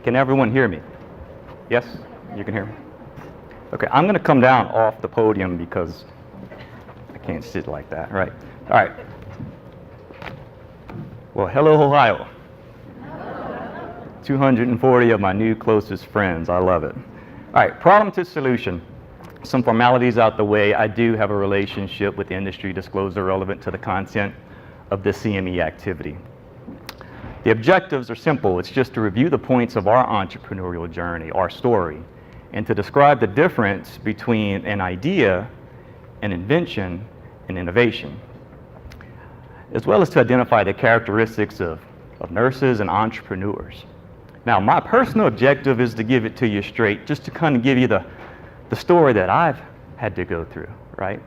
Can everyone hear me? Yes? You can hear me? Okay, I'm going to come down off the podium because I can't sit like that. Right. All right. Well, hello, Ohio. 240 of my new closest friends. I love it. All right, problem to solution. Some formalities out the way. I do have a relationship with the industry disclosure relevant to the content of the CME activity. The objectives are simple. It's just to review the points of our entrepreneurial journey, our story, and to describe the difference between an idea, an invention, and innovation, as well as to identify the characteristics of nurses and entrepreneurs. Now, my personal objective is to give it to you straight, just to kind of give you the story that I've had to go through, right?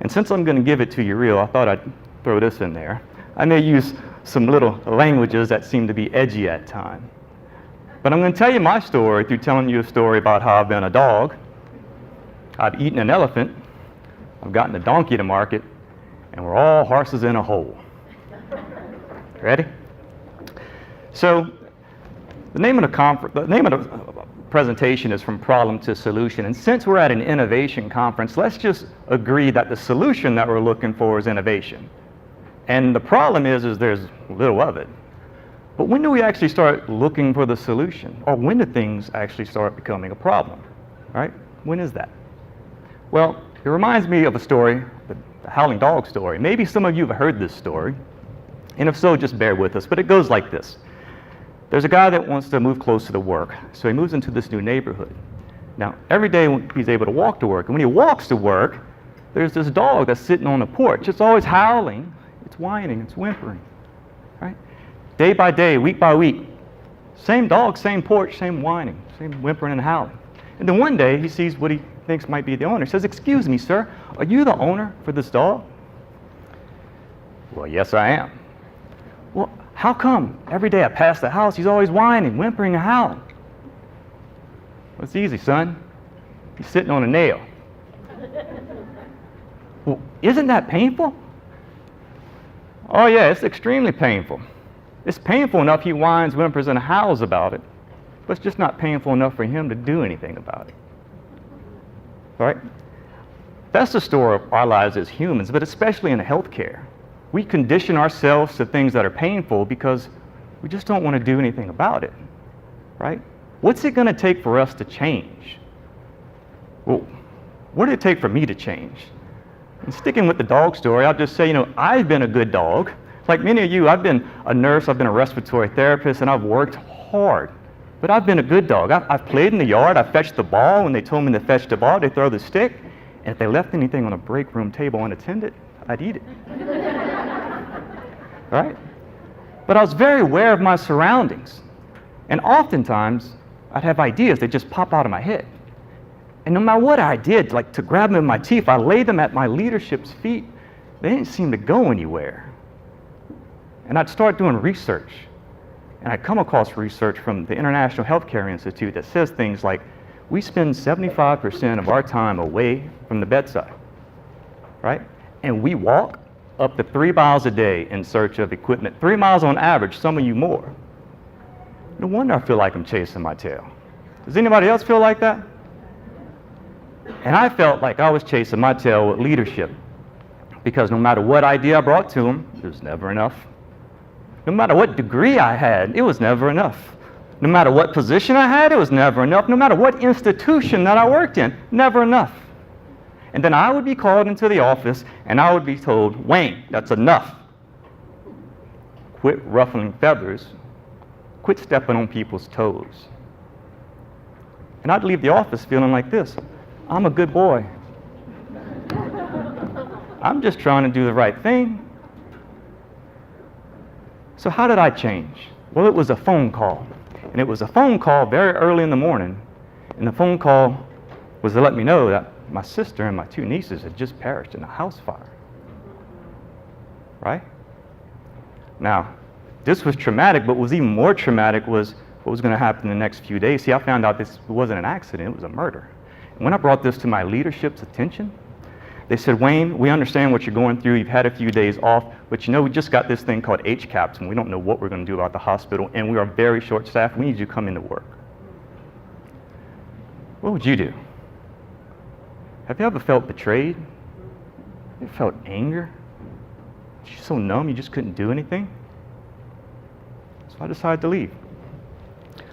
And since I'm going to give it to you real, I thought I'd throw this in there. I may use some little languages that seem to be edgy at times. But I'm going to tell you my story through telling you a story about how I've been a dog, I've eaten an elephant, I've gotten a donkey to market, and we're all horses in a hole. Ready? So, the name of the presentation is From Problem to Solution. And since we're at an innovation conference, let's just agree that the solution that we're looking for is innovation. And the problem is there's little of it. But when do we actually start looking for the solution? Or when do things actually start becoming a problem? Right? When is that? Well, it reminds me of a story, the howling dog story. Maybe some of you have heard this story. And if so, just bear with us. But it goes like this. There's a guy that wants to move closer to work, so he moves into this new neighborhood. Now, every day he's able to walk to work, and when he walks to work, there's this dog that's sitting on the porch. It's always howling, it's whining, it's whimpering, right? Day by day, week by week, same dog, same porch, same whining, same whimpering and howling. And then one day, he sees what he thinks might be the owner. He says, "Excuse me, sir, are you the owner for this dog?" "Well, yes, I am." "Well, how come every day I pass the house, he's always whining, whimpering, and howling?" "Well, it's easy, son. He's sitting on a nail." "Well, isn't that painful?" "Oh, yeah, it's extremely painful. It's painful enough he whines, whimpers, and howls about it, but it's just not painful enough for him to do anything about it." All right? That's the story of our lives as humans, but especially in healthcare. We condition ourselves to things that are painful because we just don't want to do anything about it, right? What's it going to take for us to change? Well, what did it take for me to change? And sticking with the dog story, I'll just say, I've been a good dog. Like many of you, I've been a nurse, I've been a respiratory therapist, and I've worked hard. But I've been a good dog. I've played in the yard, I fetched the ball. When they told me to fetch the ball, they throw the stick. And if they left anything on a break room table unattended, I'd eat it. Right? But I was very aware of my surroundings. And oftentimes, I'd have ideas that just pop out of my head. And no matter what I did, like to grab them in my teeth, I laid them at my leadership's feet, they didn't seem to go anywhere. And I'd start doing research. And I'd come across research from the International Healthcare Institute that says things like, we spend 75% of our time away from the bedside, right? And we walk up to 3 miles a day in search of equipment. 3 miles on average, some of you more. No wonder I feel like I'm chasing my tail. Does anybody else feel like that? And I felt like I was chasing my tail with leadership, because no matter what idea I brought to them, it was never enough. No matter what degree I had, it was never enough. No matter what position I had, it was never enough. No matter what institution that I worked in, never enough. And then I would be called into the office and I would be told, "Wayne, that's enough. Quit ruffling feathers. Quit stepping on people's toes." And I'd leave the office feeling like this. I'm a good boy. I'm just trying to do the right thing. So how did I change? Well, it was a phone call. And it was a phone call very early in the morning. And the phone call was to let me know that my sister and my 2 nieces had just perished in a house fire. Right? Now, this was traumatic, but what was even more traumatic was what was going to happen in the next few days. See, I found out this wasn't an accident, it was a murder. And when I brought this to my leadership's attention, They said, Wayne, we understand what you're going through. You've had a few days off, but you know, we just got this thing called HCAPS, and we don't know what we're going to do about the hospital, and we are very short-staffed. We need you to come into work. What would you do? Have you ever felt betrayed? You ever felt anger? You're so numb you just couldn't do anything? So I decided to leave.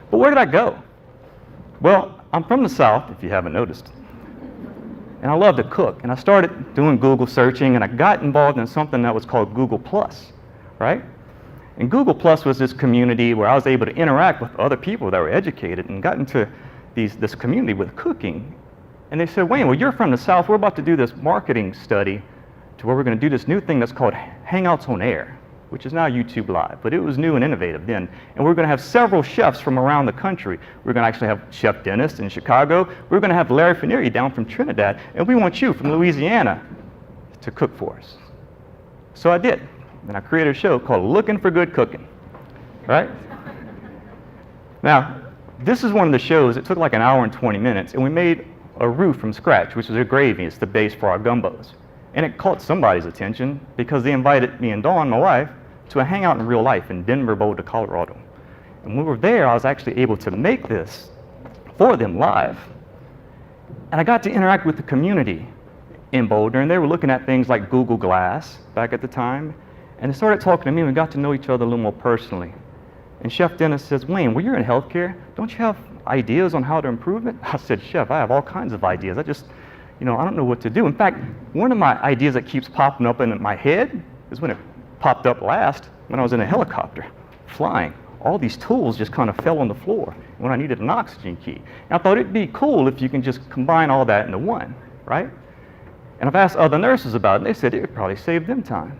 But where did I go? Well, I'm from the South, if you haven't noticed. And I love to cook. And I started doing Google searching, and I got involved in something that was called Google+, right? And Google+ was this community where I was able to interact with other people that were educated and got into this community with cooking. And they said, Wayne, well, you're from the South. We're about to do this marketing study to where we're going to do this new thing that's called Hangouts on Air, which is now YouTube Live, but it was new and innovative then. And we're going to have several chefs from around the country. We're going to actually have Chef Dennis in Chicago. We're going to have Larry Faneri down from Trinidad, and we want you from Louisiana to cook for us. So I did, and I created a show called Looking for Good Cooking, right? Now, this is one of the shows. It took like an hour and 20 minutes, and we made a roux from scratch, which is a gravy. It's the base for our gumbos. And it caught somebody's attention because they invited me and Dawn, my wife, to a hangout in real life in Denver, Boulder, Colorado. And when we were there, I was actually able to make this for them live. And I got to interact with the community in Boulder, and they were looking at things like Google Glass back at the time. And they started talking to me, and we got to know each other a little more personally. And Chef Dennis says, Wayne, well, you're in healthcare. Don't you have ideas on how to improve it? I said, Chef, I have all kinds of ideas. I don't know what to do. In fact, one of my ideas that keeps popping up in my head is when it popped up last, when I was in a helicopter flying. All these tools just kind of fell on the floor when I needed an oxygen key. And I thought it'd be cool if you can just combine all that into one, right? And I've asked other nurses about it, and they said it would probably save them time.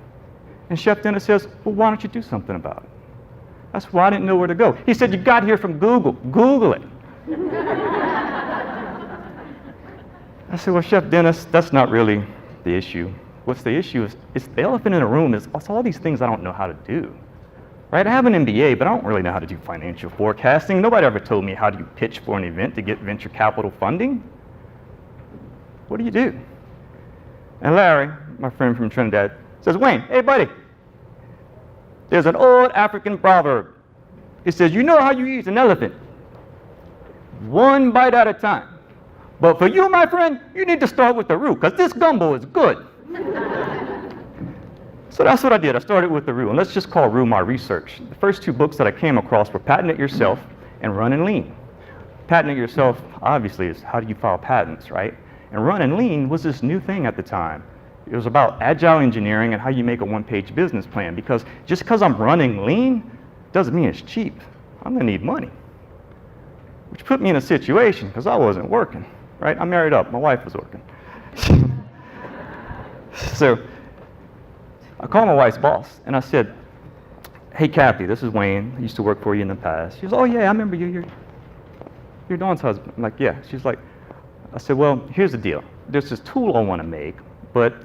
And Chef Dennis says, well, why don't you do something about it? That's why I didn't know where to go. He said, you got here from Google. Google it. I said, well, Chef Dennis, that's not really the issue. What's the issue is, it's the elephant in the room is it's all these things I don't know how to do. Right? I have an MBA, but I don't really know how to do financial forecasting. Nobody ever told me how do you pitch for an event to get venture capital funding. What do you do? And Larry, my friend from Trinidad, says, Wayne, hey, buddy, there's an old African proverb. It says, you know how you eat an elephant? One bite at a time. But for you, my friend, you need to start with the roux, because this gumbo is good. So that's what I did. I started with the roux, and let's just call roux my research. The first two books that I came across were Patent It Yourself and Run and Lean. Patent It Yourself, obviously, is how do you file patents, right? And Run and Lean was this new thing at the time. It was about agile engineering and how you make a one-page business plan, because just because I'm running lean doesn't mean it's cheap. I'm going to need money, which put me in a situation because I wasn't working. Right? I'm married up. My wife was working. So I called my wife's boss, and I said, hey, Kathy, this is Wayne. I used to work for you in the past. She goes, oh, yeah, I remember you. You're Dawn's husband. I'm like, yeah. She's like, I said, well, here's the deal. There's this tool I want to make, but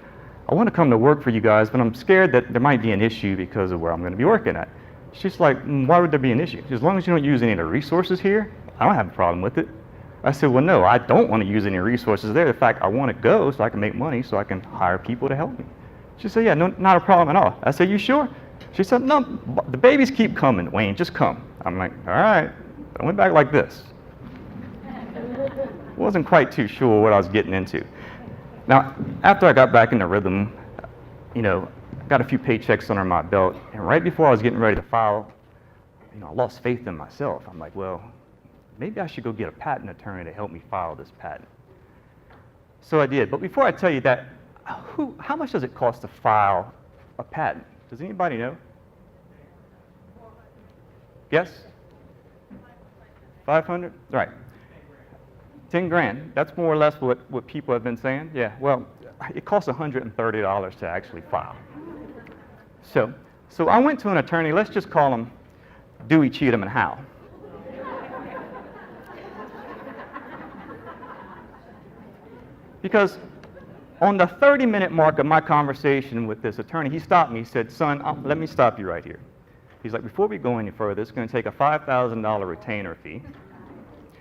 I want to come to work for you guys, but I'm scared that there might be an issue because of where I'm going to be working at. She's like, why would there be an issue? As long as you don't use any of the resources here, I don't have a problem with it. I said, well, no, I don't want to use any resources there. In fact, I want to go so I can make money so I can hire people to help me. She said, yeah, no, not a problem at all. I said, you sure? She said, no, the babies keep coming, Wayne, just come. I'm like, all right. I went back like this. Wasn't quite too sure what I was getting into. Now, after I got back in the rhythm, got a few paychecks under my belt, and right before I was getting ready to file, I lost faith in myself. I'm like, well, maybe I should go get a patent attorney to help me file this patent. So I did. But before I tell you that, how much does it cost to file a patent? Does anybody know? Yes? 500? Right. 10 grand. That's more or less what people have been saying. Yeah, well, it costs $130 to actually file. So I went to an attorney. Let's just call him Dewey, Cheatham, and Howe. Because on the 30-minute mark of my conversation with this attorney, he stopped me. He said, son, let me stop you right here. He's like, before we go any further, it's going to take a $5,000 retainer fee,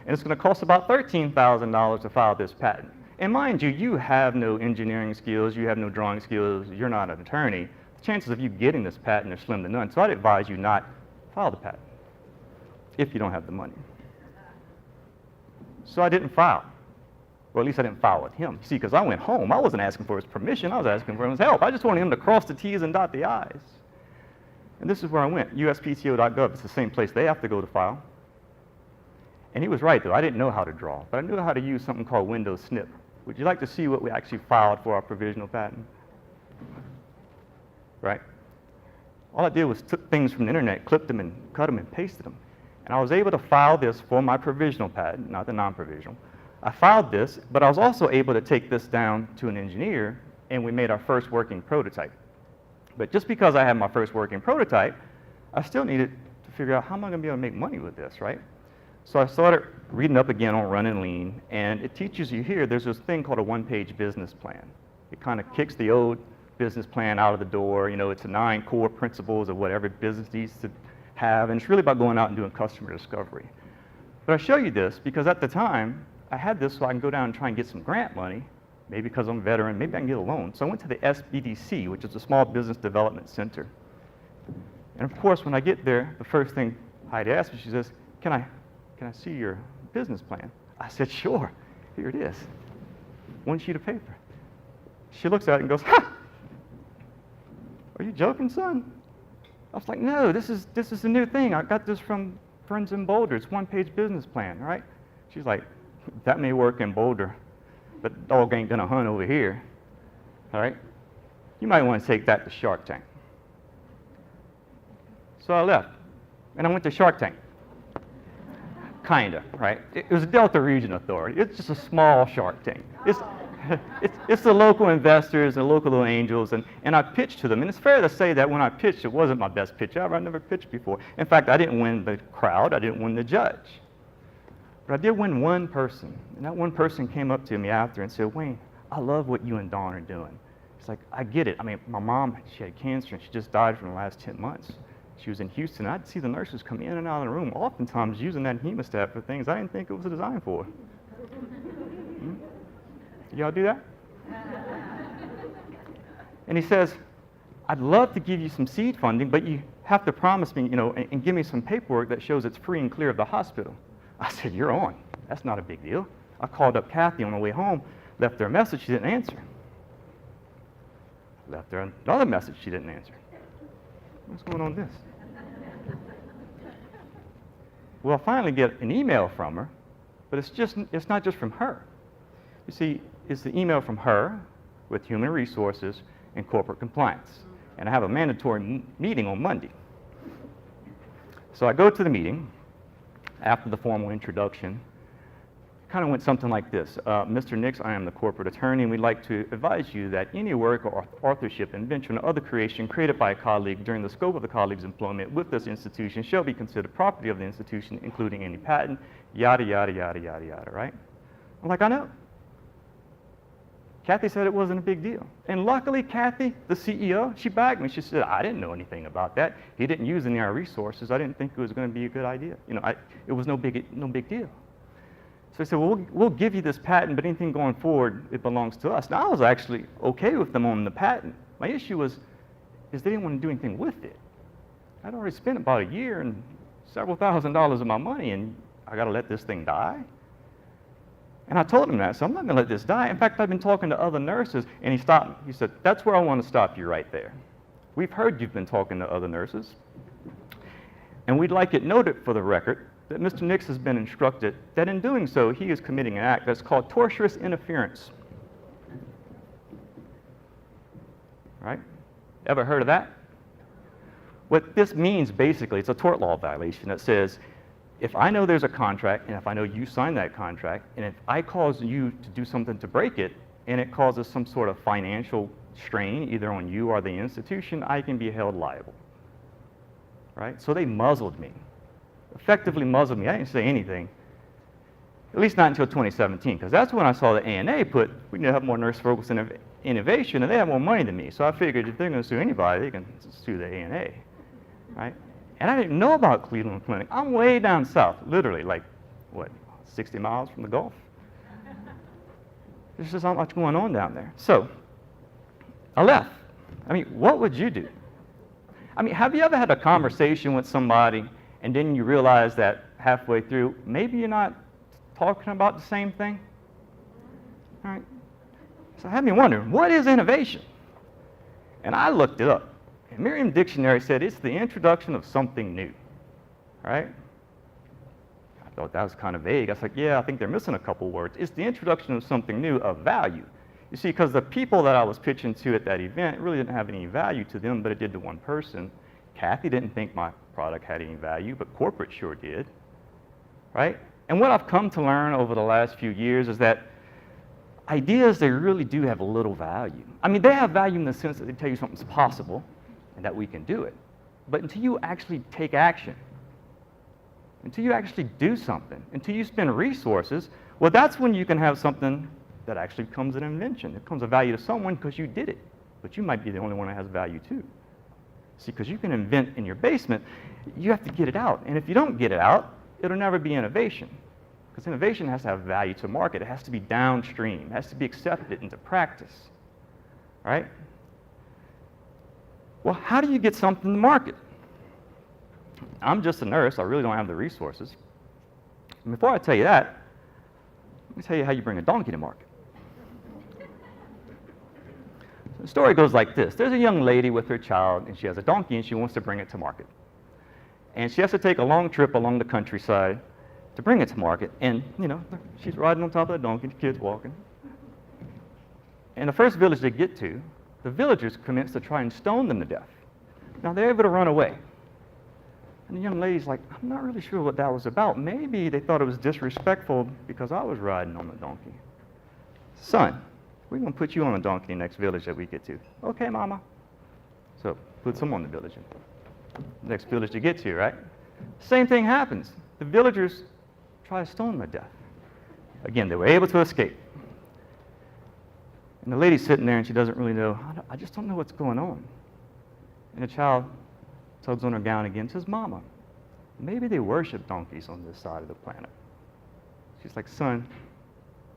and it's going to cost about $13,000 to file this patent. And mind you, you have no engineering skills, you have no drawing skills, you're not an attorney. The chances of you getting this patent are slim to none. So I'd advise you not file the patent if you don't have the money. So I didn't file. Well, at least I didn't file with him. See, because I went home. I wasn't asking for his permission. I was asking for his help. I just wanted him to cross the T's and dot the I's. And this is where I went, uspto.gov. It's the same place they have to go to file. And he was right, though. I didn't know how to draw, but I knew how to use something called Windows Snip. Would you like to see what we actually filed for our provisional patent? Right? All I did was took things from the internet, clipped them and cut them and pasted them. And I was able to file this for my provisional patent, not the non-provisional. I filed this, but I was also able to take this down to an engineer, and we made our first working prototype. But just because I had my first working prototype, I still needed to figure out how am I going to be able to make money with this, right? So I started reading up again on running lean, and it teaches you here, there's this thing called a one-page business plan. It kind of kicks the old business plan out of the door. You know, it's the 9 core principles of what every business needs to have, and it's really about going out and doing customer discovery. But I show you this because at the time, I had this so I can go down and try and get some grant money, maybe because I'm a veteran, maybe I can get a loan. So I went to the SBDC, which is the Small Business Development Center. And of course, when I get there, the first thing Heidi asked me, she says, can I see your business plan? I said, sure, here it is. 1 sheet of paper. She looks at it and goes, ha! Are you joking, son? I was like, no, this is the new thing. I got this from friends in Boulder. It's 1-page business plan, right? She's like, that may work in Boulder, but dog ain't gonna hunt over here, all right? You might want to take that to Shark Tank. So I left, and I went to Shark Tank. Kinda, right? It was a Delta Region Authority. It's just a small Shark Tank. It's the local investors and local little angels, and I pitched to them. And it's fair to say that when I pitched, it wasn't my best pitch ever. I'd never pitched before. In fact, I didn't win the crowd. I didn't win the judge. But I did win one person, and that one person came up to me after and said, Wayne, I love what you and Dawn are doing. It's like, I get it. I mean, my mom, she had cancer, and she just died from the last 10 months. She was in Houston. I'd see the nurses come in and out of the room, oftentimes using that hemostat for things I didn't think it was designed for. Y'all do that? And he says, I'd love to give you some seed funding, but you have to promise me, you know, and give me some paperwork that shows it's free and clear of the hospital. I said, you're on. That's not a big deal. I called up Kathy on the way home, left her a message, she didn't answer. Left her another message, she didn't answer. What's going on with this? Well, I finally get an email from her, but it's not just from her. You see, it's the email from her with Human Resources and Corporate Compliance. And I have a mandatory meeting on Monday. So I go to the meeting after the formal introduction. Kind of went something like this. Mr. Nix, I am the corporate attorney, and we'd like to advise you that any work or authorship, invention, or other creation created by a colleague during the scope of the colleague's employment with this institution shall be considered property of the institution, including any patent, yada, yada, yada, yada, yada, right? I'm like, I know. Kathy said it wasn't a big deal. And luckily, Kathy, the CEO, she backed me. She said, I didn't know anything about that. He didn't use any of our resources. I didn't think it was going to be a good idea. You know, it was no big deal. So I said, well, we'll give you this patent, but anything going forward, it belongs to us. Now, I was actually okay with them on the patent. My issue is they didn't want to do anything with it. I'd already spent about a year and several $1,000s of my money, and I got to let this thing die? And I told him that, so I'm not going to let this die. In fact, I've been talking to other nurses, and he stopped me. He said, that's where I want to stop you right there. We've heard you've been talking to other nurses, and we'd like it noted for the record that Mr. Nix has been instructed that in doing so, he is committing an act that's called tortious interference. Right? Ever heard of that? What this means, basically, it's a tort law violation that says, if I know there's a contract, and if I know you signed that contract, and if I cause you to do something to break it, and it causes some sort of financial strain, either on you or the institution, I can be held liable. Right? So they muzzled me. Effectively muzzled me. I didn't say anything, at least not until 2017, because that's when I saw the ANA put, we need to have more nurse-focused innovation, and they have more money than me. So I figured if they're going to sue anybody, they can sue the ANA, right? And I didn't know about Cleveland Clinic. I'm way down south, literally, like, what, 60 miles from the Gulf? There's just not much going on down there. So I left. I mean, what would you do? I mean, have you ever had a conversation with somebody and then you realize that halfway through, maybe you're not talking about the same thing? All right. So I had me wondering, what is innovation? And I looked it up. And Merriam Dictionary said it's the introduction of something new. Right? I thought that was kind of vague. I was like, yeah, I think they're missing a couple words. It's the introduction of something new of value. You see, because the people that I was pitching to at that event really didn't have any value to them, but it did to one person. Kathy didn't think my product had any value, but corporate sure did, right? And what I've come to learn over the last few years is that ideas, they really do have a little value. I mean, they have value in the sense that they tell you something's possible and that we can do it. But until you actually take action, until you actually do something, until you spend resources, well, that's when you can have something that actually becomes an invention. It becomes a value to someone because you did it, but you might be the only one that has value too. See, because you can invent in your basement, you have to get it out. And if you don't get it out, it'll never be innovation. Because innovation has to have value to market. It has to be downstream. It has to be accepted into practice, right? Well, how do you get something to market? I'm just a nurse. I really don't have the resources. And before I tell you that, let me tell you how you bring a donkey to market. The story goes like this. There's a young lady with her child, and she has a donkey, and she wants to bring it to market. And she has to take a long trip along the countryside to bring it to market. And, you know, she's riding on top of the donkey, the kid's walking. And the first village they get to, the villagers commence to try and stone them to death. Now, they're able to run away. And the young lady's like, I'm not really sure what that was about. Maybe they thought it was disrespectful because I was riding on the donkey. Son, we're going to put you on a donkey in the next village that we get to. Okay, Mama. So puts him on the village. Next village to get to, right? Same thing happens. The villagers try to stone them to death. Again, they were able to escape. And the lady's sitting there and she doesn't really know, I just don't know what's going on. And the child tugs on her gown again and says, Mama, maybe they worship donkeys on this side of the planet. She's like, son,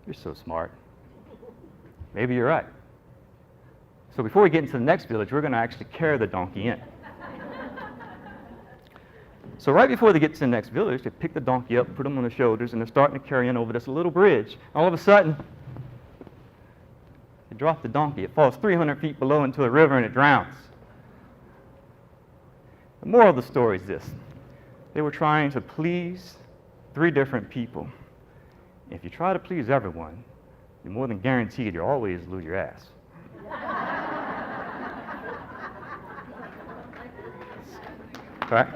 you're so smart. Maybe you're right. So before we get into the next village, we're going to actually carry the donkey in. So right before they get to the next village, they pick the donkey up, put him on their shoulders, and they're starting to carry in over this little bridge. All of a sudden, they drop the donkey. It falls 300 feet below into a river and it drowns. The moral of the story is this. They were trying to please 3 different people. If you try to please everyone, you're more than guaranteed you'll always lose your ass. Right?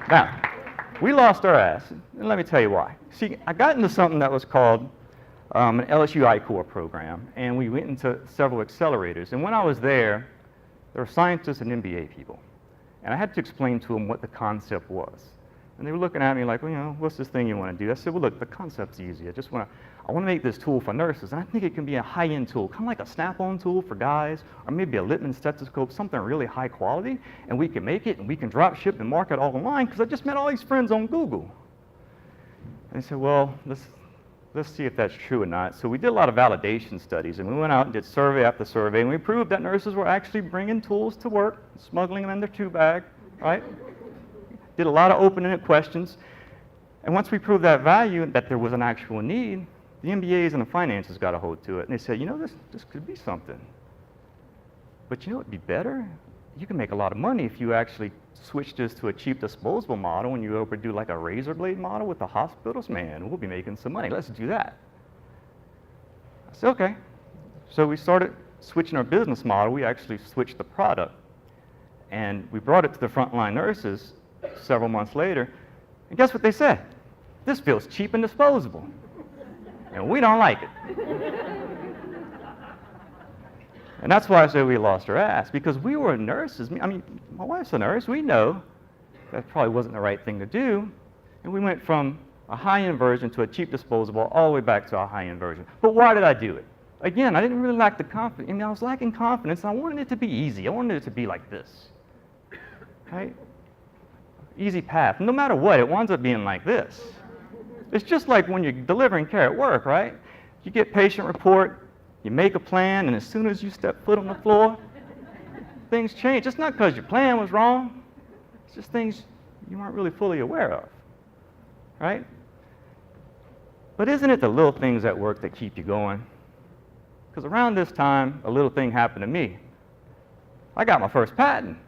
Now, we lost our ass, and let me tell you why. See, I got into something that was called an LSU I-Corps program, and we went into several accelerators. And when I was there were scientists and MBA people, and I had to explain to them what the concept was. And they were looking at me like, well, you know, what's this thing you want to do? I said, well, look, the concept's easy. I want to make this tool for nurses, and I think it can be a high-end tool, kind of like a Snap-on tool for guys, or maybe a Littman stethoscope, something really high quality, and we can make it, and we can drop ship and market all online, because I just met all these friends on Google. And they said, well, let's see if that's true or not. So we did a lot of validation studies, and we went out and did survey after survey, and we proved that nurses were actually bringing tools to work, smuggling them in their two bag, right? Did a lot of open-ended questions. And once we proved that value, that there was an actual need, the MBAs and the finances got a hold to it. And they said, you know, this could be something. But you know what would be better? You can make a lot of money if you actually switch this to a cheap disposable model and you overdo like a razor blade model with the hospitals. Man, we'll be making some money. Let's do that. I said, okay. So we started switching our business model. We actually switched the product. And we brought it to the frontline nurses several months later, and guess what they said? This feels cheap and disposable, and we don't like it. And that's why I said we lost our ass, because we were nurses. I mean, my wife's a nurse. We know that probably wasn't the right thing to do, and we went from a high-end version to a cheap disposable all the way back to a high-end version. But why did I do it? Again, I didn't really lack the confidence. I mean, I was lacking confidence. I wanted it to be easy. I wanted it to be like this, right? Easy path. No matter what, it winds up being like this. It's just like when you're delivering care at work, right? You get patient report, you make a plan, and as soon as you step foot on the floor, things change. It's not because your plan was wrong. It's just things you weren't really fully aware of, right? But isn't it the little things at work that keep you going? Because around this time, a little thing happened to me. I got my first patent.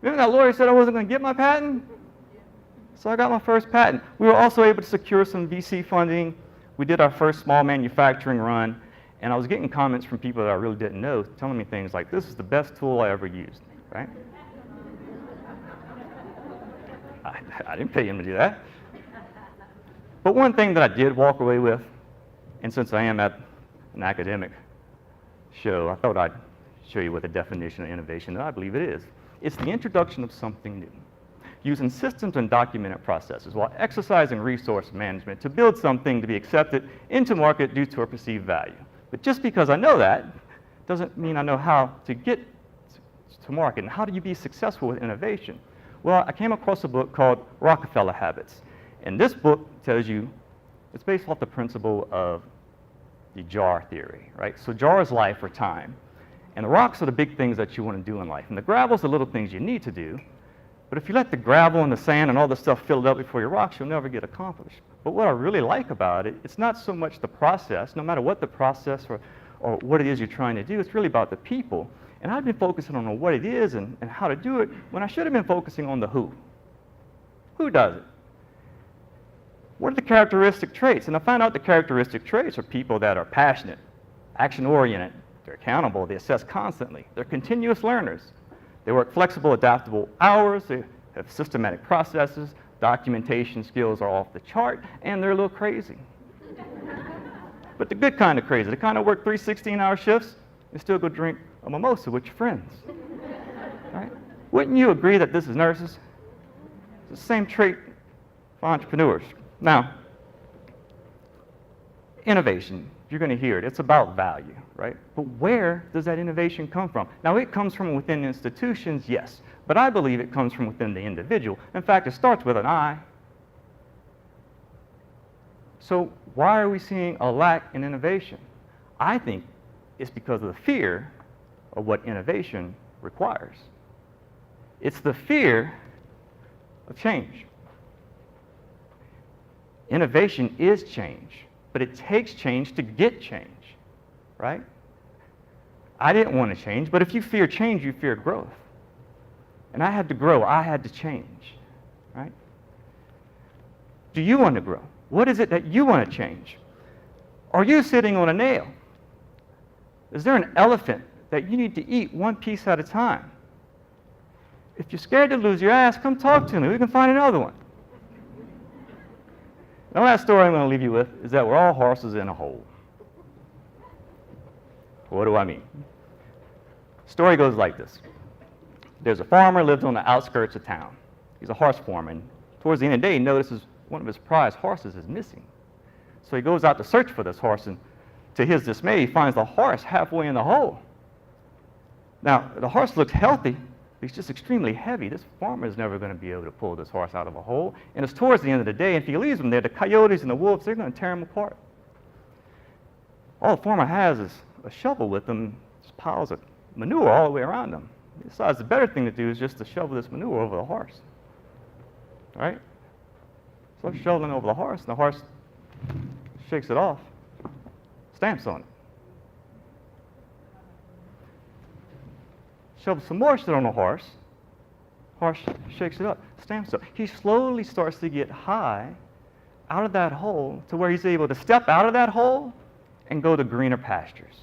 Remember that lawyer said I wasn't going to get my patent? So I got my first patent. We were also able to secure some VC funding. We did our first small manufacturing run, and I was getting comments from people that I really didn't know telling me things like, this is the best tool I ever used, right? I didn't pay him to do that. But one thing that I did walk away with, and since I am at an academic show, I thought I'd show you what the definition of innovation that I believe it is. It's the introduction of something new, using systems and documented processes while exercising resource management to build something to be accepted into market due to a perceived value. But just because I know that doesn't mean I know how to get to market. And how do you be successful with innovation? Well, I came across a book called Rockefeller Habits. And this book tells you, it's based off the principle of the jar theory, right? So jar is life or time. And the rocks are the big things that you want to do in life. And the gravel's the little things you need to do. But if you let the gravel and the sand and all the stuff fill it up before your rocks, you'll never get accomplished. But what I really like about it, it's not so much the process, no matter what the process or what it is you're trying to do, it's really about the people. And I've been focusing on what it is and how to do it when I should have been focusing on the who. Who does it? What are the characteristic traits? And I found out the characteristic traits are people that are passionate, action-oriented, they're accountable, they assess constantly, they're continuous learners, they work flexible, adaptable hours, they have systematic processes, documentation skills are off the chart, and they're a little crazy. But the good kind of crazy, the kind of work 3 16-hour shifts and still go drink a mimosa with your friends. Right? Wouldn't you agree that this is nurses? It's the same trait for entrepreneurs. Now, innovation, you're going to hear it. It's about value, right? But where does that innovation come from? Now, it comes from within institutions, yes. But I believe it comes from within the individual. In fact, it starts with an I. So why are we seeing a lack in innovation? I think it's because of the fear of what innovation requires. It's the fear of change. Innovation is change, but it takes change to get change, right? I didn't want to change, but if you fear change, you fear growth. And I had to grow, I had to change, right? Do you want to grow? What is it that you want to change? Are you sitting on a nail? Is there an elephant that you need to eat one piece at a time? If you're scared to lose your ass, come talk to me. We can find another one. The last story I'm going to leave you with is that we're all horses in a hole. What do I mean? The story goes like this. There's a farmer lives on the outskirts of town. He's a horse foreman. Towards the end of the day, he notices one of his prized horses is missing. So he goes out to search for this horse, and to his dismay, he finds the horse halfway in the hole. Now, the horse looks healthy. He's just extremely heavy. This farmer is never going to be able to pull this horse out of a hole. And it's towards the end of the day, and if he leaves him there, the coyotes and the wolves, they're going to tear him apart. All the farmer has is a shovel with him, just piles of manure all the way around him. He decides the better thing to do is just to shovel this manure over the horse. All right? So he's shoveling over the horse, and the horse shakes it off, stamps on it. Shovels some more shit on the horse. Horse shakes it up, stamps it. He slowly starts to get high out of that hole to where he's able to step out of that hole and go to greener pastures,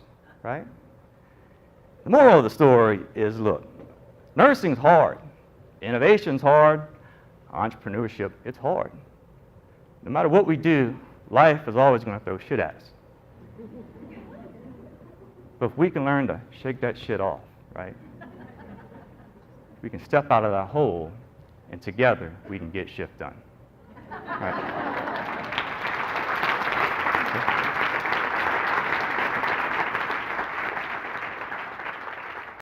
right? The moral of the story is, look, nursing's hard, innovation's hard, entrepreneurship, it's hard. No matter what we do, life is always going to throw shit at us. But if we can learn to shake that shit off, right? We can step out of that hole, and together we can get shit done. All right.